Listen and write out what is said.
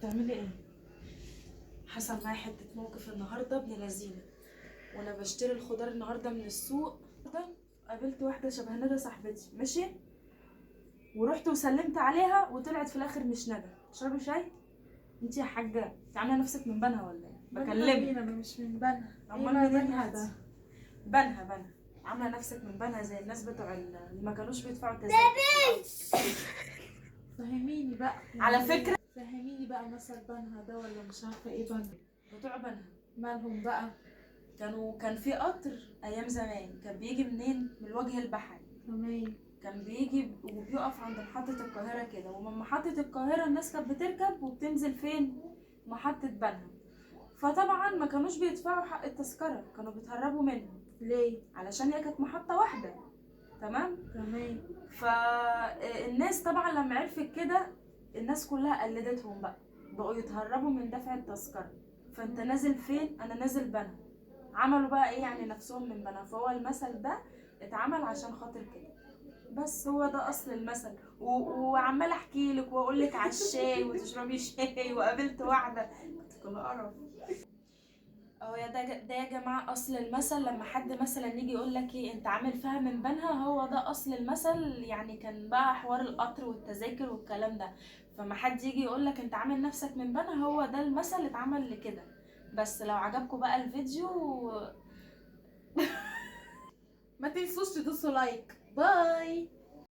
بتعملي ايه؟ حصل معايا حته موقف النهارده ابن لذينه، وانا بشتري الخضار النهارده من السوق ده. قابلت واحده شبه ندى صاحبتي، ماشي، ورحت وسلمت عليها وطلعت في الاخر مش ندى. تشربي شاي؟ انت يا حاجه انت عامله نفسك من بنها ولا ايه؟ بكلمك. انا مش من بنها. امال منين ده؟ بنها عامله نفسك من بنها زي الناس بتوع اللي ما كانوش بيدفعوا تذاكر. فهميني بقى على فكره فهميني بقى مثل بنها ده ولا مش عارفه ايه بنها. بتوع بنها مالهم بقى؟ كان في قطر ايام زمان كان بيجي منين؟ من الوجه البحري. تمام. كان بيجي وبيقف عند محطة القاهرة كده، ومن محطة القاهرة الناس كانت بتركب وبتنزل فين؟ محطة بنها. فطبعا ما كانوش بيدفعوا حق التذكرة، كانوا بيتهربوا منها. ليه؟ علشان هي كانت محطة واحدة. تمام؟ تمام. فالناس طبعا لما عرفت كده الناس كلها قلدتهم بقى، بقوا يتهربوا من دفع التذكرة. فانت نازل فين؟ انا نازل بنها. عملوا بقى ايه يعني نفسهم من بنها، فهو المثل ده اتعمل عشان خاطر كده. بس هو ده اصل المثل. وعماله احكي لك واقول لك على الشاي وتشربي شاي وقابلت واحده كنت كل قرف. اهو ده يا جماعه اصل المثل. لما حد مثلا يجي يقول لك ايه انت عامل فيها من بنها، هو ده اصل المثل. يعني كان بقى حوار القطر والتذاكر والكلام ده، فما حد يجي يقول لك انت عامل نفسك من بنها، هو ده المثل اتعمل لكده. بس لو عجبكم بقى الفيديو ما تنسوش تدوسوا لايك. باي.